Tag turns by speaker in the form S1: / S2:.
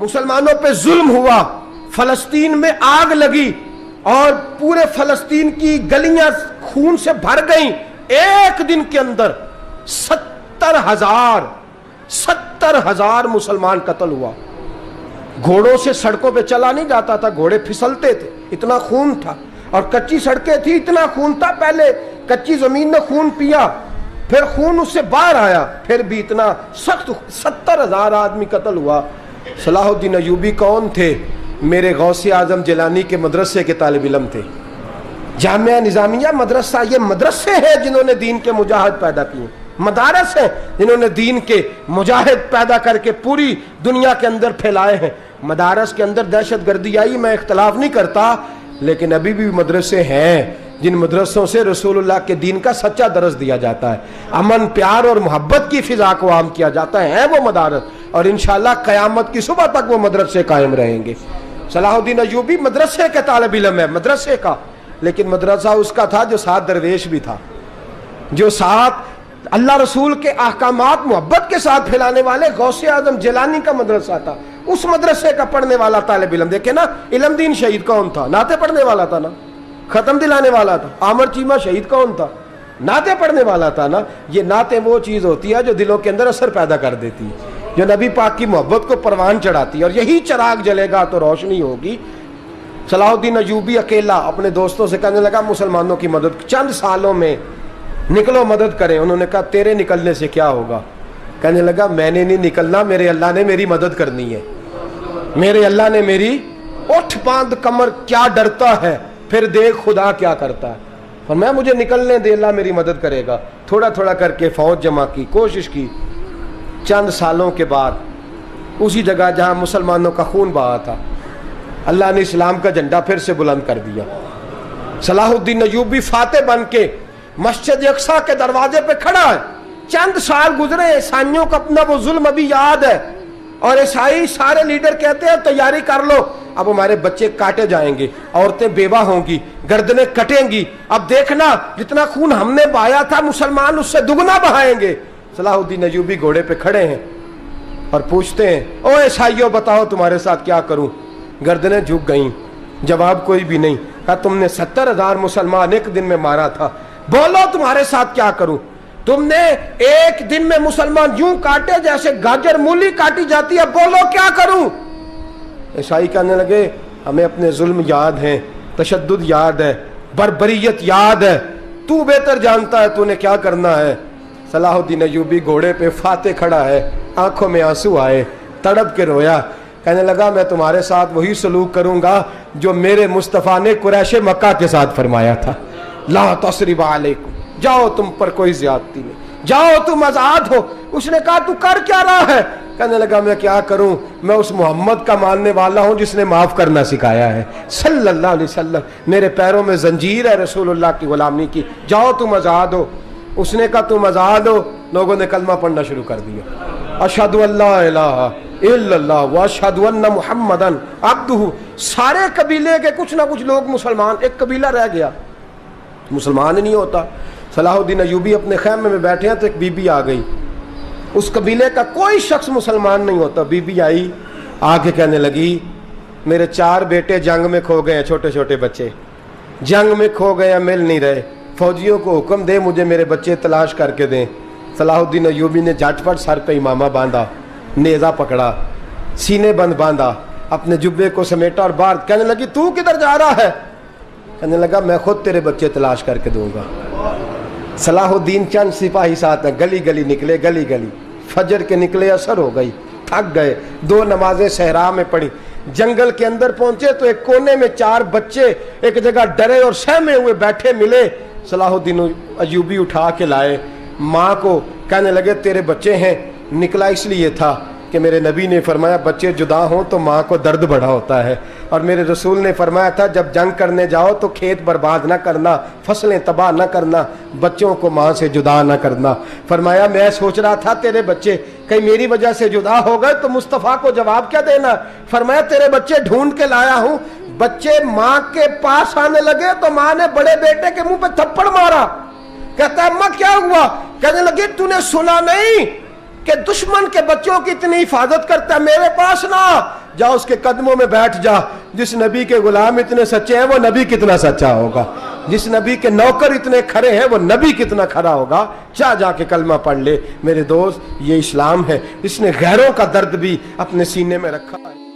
S1: مسلمانوں پہ ظلم ہوا، فلسطین میں آگ لگی اور پورے فلسطین کی گلیاں خون سے بھر گئیں، ایک دن کے اندر 70,000 مسلمان قتل ہوا۔ گھوڑوں سے سڑکوں پہ چلا نہیں جاتا تھا، گھوڑے پھسلتے تھے، اتنا خون تھا، اور کچی سڑکیں تھی، اتنا خون تھا، پہلے کچی زمین نے خون پیا، پھر خون اس سے باہر آیا، پھر بھی اتنا سخت 70,000 آدمی قتل ہوا۔ صلاح الدین ایوبی کون تھے؟ میرے غوث اعظم جیلانی کے مدرسے کے طالب علم تھے۔ جامعہ نظامیہ مدرسہ، یہ مدرسے ہیں جنہوں نے دین کے مجاہد پیدا کیے، مدارس ہیں جنہوں نے دین کے مجاہد پیدا کر کے پوری دنیا کے اندر پھیلائے ہیں۔ مدارس کے اندر دہشت گردی آئی، میں اختلاف نہیں کرتا، لیکن ابھی بھی مدرسے ہیں جن مدرسوں سے رسول اللہ کے دین کا سچا درس دیا جاتا ہے، امن، پیار اور محبت کی فضا کو عام کیا جاتا ہے وہ مدارس، اور انشاءاللہ قیامت کی صبح تک وہ مدرسے قائم رہیں گے۔ صلاح الدین ایوبی مدرسے کے طالب علم ہے، مدرسے کا، لیکن مدرسہ اس کا تھا جو ساتھ درویش بھی تھا، جو ساتھ اللہ رسول کے احکامات محبت کے ساتھ پھیلانے والے غوث اعظم جیلانی کا مدرسہ تھا، اس مدرسے کا پڑھنے والا طالب علم۔ دیکھیں نا، علم دین شہید کون تھا؟ نعتیں پڑھنے والا تھا نا، ختم دلانے والا تھا۔ عامر چیمہ شہید کون تھا؟ نعتیں پڑھنے والا تھا نا۔ یہ نعتیں وہ چیز ہوتی ہے جو دلوں کے اندر اثر پیدا کر دیتی ہے، جو نبی پاک کی محبت کو پروان چڑھاتی ہے، اور یہی چراغ جلے گا تو روشنی ہوگی۔ صلاح الدین ایوبی اکیلا اپنے دوستوں سے کہنے لگا مسلمانوں کی مدد چند سالوں میں نکلو مدد کریں۔ انہوں نے کہا تیرے نکلنے سے کیا ہوگا؟ کہنے لگا میں نے نہیں نکلنا، میرے اللہ نے میری مدد کرنی ہے، میرے اللہ نے میری اٹھ باندھ کمر، کیا ڈرتا ہے پھر دیکھ خدا کیا کرتا ہے، اور میں مجھے نکلنے دے، اللہ میری مدد کرے گا۔ تھوڑا تھوڑا کر کے فوج جمع کی، کوشش کی۔ چند سالوں کے بعد اسی جگہ جہاں مسلمانوں کا خون بہا تھا، اللہ نے اسلام کا جھنڈا پھر سے بلند کر دیا۔ صلاح الدین ایوبی فاتح بن کے مسجد اقصیٰ کے دروازے پہ کھڑا ہے۔ چند سال گزرے، عیسائیوں کا اپنا وہ ظلم ابھی یاد ہے، اور عیسائی سارے لیڈر کہتے ہیں تیاری کر لو، اب ہمارے بچے کاٹے جائیں گے، عورتیں بیوہ ہوں گی، گردنیں کٹیں گی، اب دیکھنا جتنا خون ہم نے بہایا تھا مسلمان اس سے دگنا بہائیں گے۔ صلاح الدین ایوبی گھوڑے پہ کھڑے ہیں اور پوچھتے ہیں او عیسائیوں بتاؤ تمہارے ساتھ کیا کروں؟ گردنیں جھک گئیں، جواب کوئی بھی نہیں۔ کہا تم نے 70,000 مسلمان ایک دن میں مارا تھا، بولو تمہارے ساتھ کیا کروں؟ تم نے ایک دن میں مسلمان یوں کاٹے جیسے گاجر مولی کاٹی جاتی ہے، بولو کیا کروں؟ عیسائی کہنے لگے ہمیں اپنے ظلم یاد ہیں، تشدد یاد ہے، بربریت یاد ہے، تو بہتر جانتا ہے تو نے کیا کرنا ہے۔ صلاح الدین ایوبی گھوڑے پہ فاتح کھڑا ہے، آنکھوں میں آنسو آئے، تڑپ کے رویا، کہنے لگا میں تمہارے ساتھ وہی سلوک کروں گا جو میرے مصطفیٰ نے قریش مکہ کے ساتھ فرمایا تھا، لا تثریب علیکم، جاؤ تم پر کوئی زیادتی نہیں، جاؤ تم آزاد ہو۔ اس نے کہا تو کر کیا رہا ہے؟ کہنے لگا میں کیا کروں، میں اس محمد کا ماننے والا ہوں جس نے معاف کرنا سکھایا ہے صلی اللہ علیہ وسلم، میرے پیروں میں زنجیر ہے رسول اللہ کی غلامی کی، جاؤ تم آزاد ہو۔ اس نے کہا تم آزاد ہو، لوگوں نے کلمہ پڑھنا شروع کر دیا، اشہد ان لا الہ الا اللہ واشہد ان محمدً عبدہ۔ سارے قبیلے کے کچھ نہ کچھ لوگ مسلمان، ایک قبیلہ رہ گیا مسلمان ہی نہیں ہوتا۔ صلاح الدین ایوبی اپنے خیمے میں بیٹھے ہیں تو ایک بی بی آ گئی، اس قبیلے کا کوئی شخص مسلمان نہیں ہوتا۔ بی بی آئی، آ کے کہنے لگی میرے 4 بیٹے جنگ میں کھو گئے ہیں، چھوٹے چھوٹے بچے جنگ میں کھو گئے ہیں، مل نہیں رہے، فوجیوں کو حکم دے مجھے میرے بچے تلاش کر کے دیں۔ صلاح الدین ایوبی نے جھٹ پٹ سر پہ امامہ باندھا، نیزہ پکڑا، سینے بند باندھا، اپنے جبے کو سمیٹا اور باہر کہنے لگی تو کدھر جا رہا ہے؟ کہنے لگا میں خود تیرے بچے تلاش کر کے دوں گا۔ صلاح الدین چند سپاہی ساتھ ہیں، گلی گلی نکلے، گلی گلی، فجر کے نکلے، اثر ہو گئی، تھک گئے، 2 نمازیں صحرا میں پڑھی، جنگل کے اندر پہنچے تو ایک کونے میں 4 بچے ایک جگہ ڈرے اور سہمے ہوئے بیٹھے ملے۔ صلاح الدین ایوبی اٹھا کے لائے، ماں کو کہنے لگے تیرے بچے ہیں، نکلا اس لیے تھا کہ میرے نبی نے فرمایا بچے جدا ہوں تو ماں کو درد بڑا ہوتا ہے، اور میرے رسول نے فرمایا تھا جب جنگ کرنے جاؤ تو کھیت برباد نہ کرنا، فصلیں تباہ نہ کرنا، بچوں کو ماں سے جدا نہ کرنا۔ فرمایا میں سوچ رہا تھا تیرے بچے کہیں میری وجہ سے جدا ہو گئے تو مصطفیٰ کو جواب کیا دینا۔ فرمایا تیرے بچے ڈھونڈ کے لایا ہوں۔ بچے ماں کے پاس آنے لگے تو ماں نے بڑے بیٹے کے منہ پہ تھپڑ مارا، کہتا ہے اماں کیا ہوا؟ کہنے لگی تو نے سنا نہیں کہ دشمن کے بچوں کی اتنی حفاظت کرتا ہے، میرے پاس نہ، جا اس کے قدموں میں بیٹھ جا. جس نبی کے غلام اتنے سچے ہیں وہ نبی کتنا سچا ہوگا, جس نبی کے نوکر اتنے کھڑے ہیں وہ نبی کتنا کھڑا ہوگا. جا کے کلمہ پڑھ لے میرے دوست. یہ اسلام ہے, اس نے غیروں کا درد بھی اپنے سینے میں رکھا.